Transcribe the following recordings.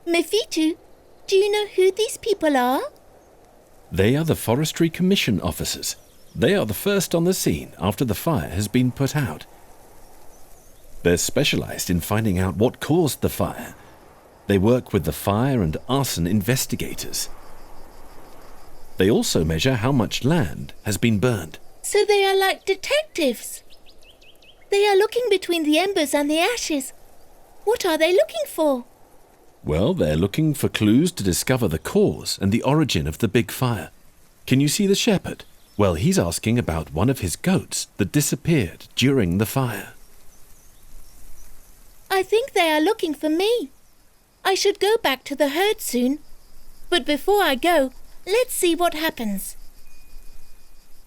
Mefitú, do you know who these people are? They are the Forestry Commission officers. They are the first on the scene after the fire has been put out. They're specialized in finding out what caused the fire. They work with the fire and arson investigators. They also measure how much land has been burned. So they are like detectives. They are looking between the embers and the ashes. What are they looking for? Well, they're looking for clues to discover the cause and the origin of the big fire. Can you see the shepherd? Well, he's asking about one of his goats that disappeared during the fire. I think they are looking for me. I should go back to the herd soon. But before I go, let's see what happens.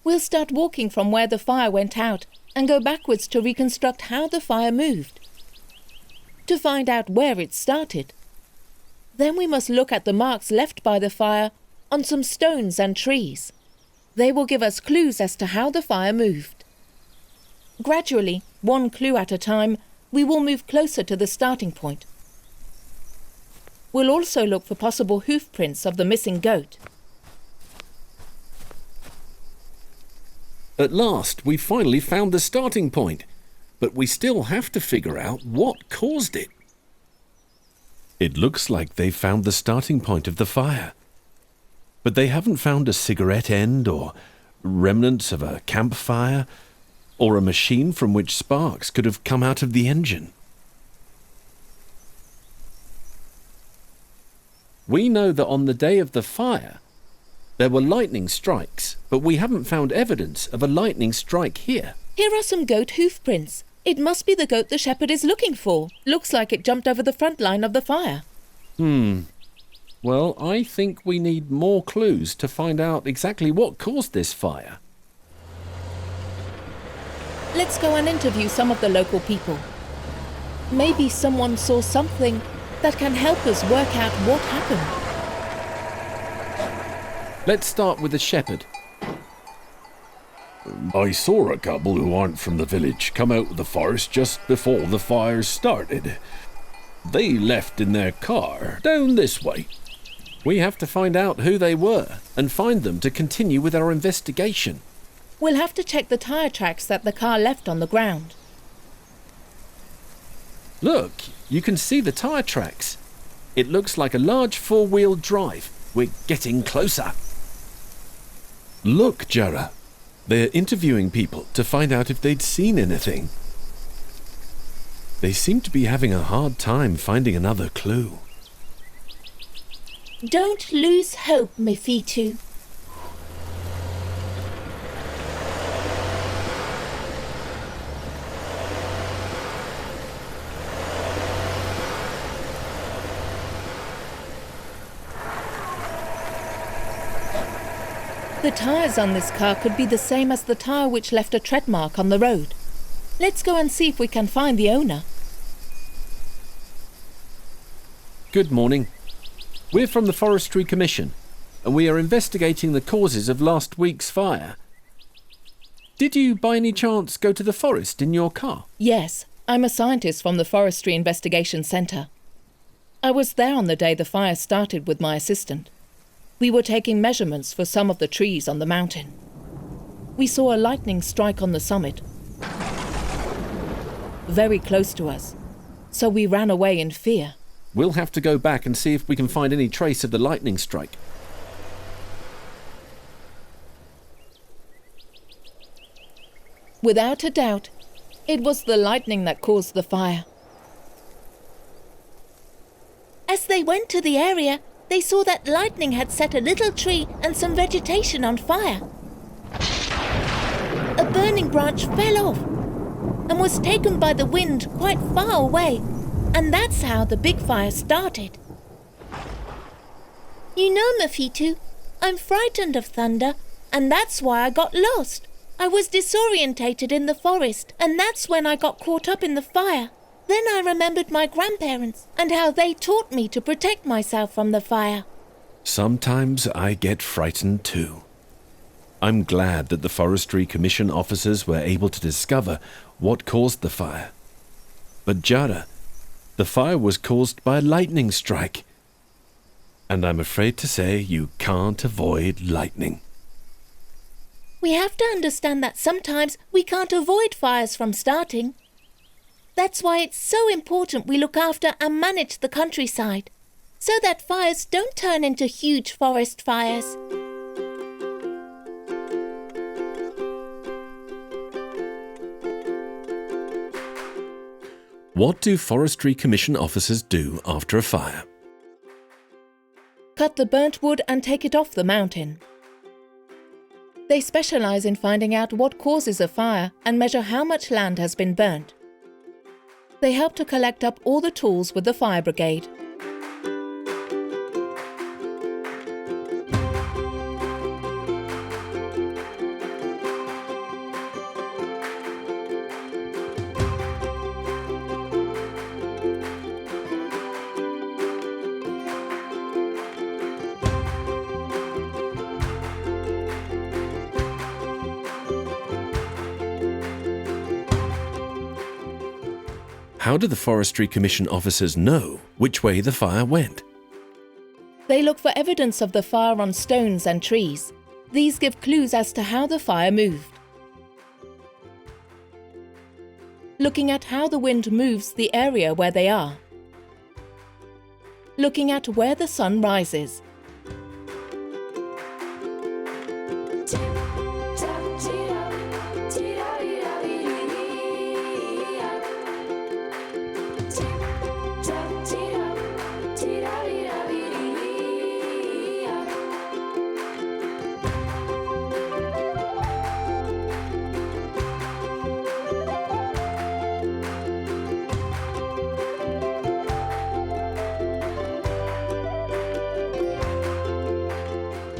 We'll start walking from where the fire went out and go backwards to reconstruct how the fire moved. To find out where it started. Then we must look at the marks left by the fire on some stones and trees. They will give us clues as to how the fire moved. Gradually, one clue at a time, we will move closer to the starting point. We'll also look for possible hoof prints of the missing goat. At last, we finally found the starting point, but we still have to figure out what caused it. It looks like they found the starting point of the fire, but they haven't found a cigarette end or remnants of a campfire or a machine from which sparks could have come out of the engine. We know that on the day of the fire, there were lightning strikes, but we haven't found evidence of a lightning strike here. Here are some goat hoof prints. It must be the goat the shepherd is looking for. Looks like it jumped over the front line of the fire. Well, I think we need more clues to find out exactly what caused this fire. Let's go and interview some of the local people. Maybe someone saw something that can help us work out what happened. Let's start with the shepherd. I saw a couple who aren't from the village come out of the forest just before the fire started. They left in their car down this way. We have to find out who they were and find them to continue with our investigation. We'll have to check the tyre tracks that the car left on the ground. Look, you can see the tyre tracks. It looks like a large four-wheel drive. We're getting closer. Look, Jara. They're interviewing people to find out if they'd seen anything. They seem to be having a hard time finding another clue. Don't lose hope, Mefitú. The tyres on this car could be the same as the tyre which left a tread mark on the road. Let's go and see if we can find the owner. Good morning. We're from the Forestry Commission, and we are investigating the causes of last week's fire. Did you, by any chance, go to the forest in your car? Yes, I'm a scientist from the Forestry Investigation Centre. I was there on the day the fire started with my assistant. We were taking measurements for some of the trees on the mountain. We saw a lightning strike on the summit, very close to us, so we ran away in fear. We'll have to go back and see if we can find any trace of the lightning strike. Without a doubt, it was the lightning that caused the fire. As they went to the area, they saw that lightning had set a little tree and some vegetation on fire. A burning branch fell off and was taken by the wind quite far away, and that's how the big fire started. You know, Mefitú, I'm frightened of thunder, and that's why I got lost. I was disorientated in the forest, and that's when I got caught up in the fire. Then I remembered my grandparents and how they taught me to protect myself from the fire. Sometimes I get frightened too. I'm glad that the Forestry Commission officers were able to discover what caused the fire. But Jara, the fire was caused by a lightning strike. And I'm afraid to say you can't avoid lightning. We have to understand that sometimes we can't avoid fires from starting. That's why it's so important we look after and manage the countryside, so that fires don't turn into huge forest fires. What do Forestry Commission officers do after a fire? Cut the burnt wood and take it off the mountain. They specialize in finding out what causes a fire and measure how much land has been burnt. They help to collect up all the tools with the fire brigade. How do the Forestry Commission officers know which way the fire went? They look for evidence of the fire on stones and trees. These give clues as to how the fire moved. Looking at how the wind moves the area where they are. Looking at where the sun rises.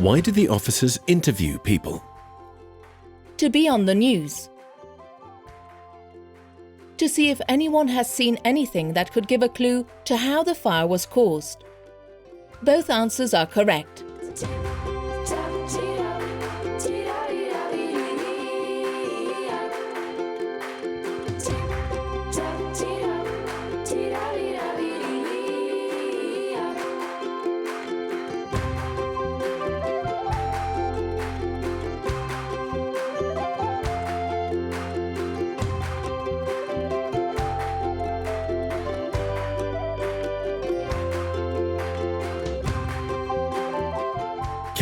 Why do the officers interview people? To be on the news. To see if anyone has seen anything that could give a clue to how the fire was caused. Both answers are correct.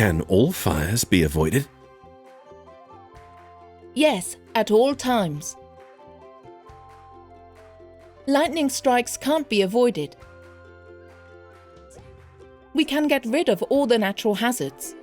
Can all fires be avoided? Yes, at all times. Lightning strikes can't be avoided. We can get rid of all the natural hazards.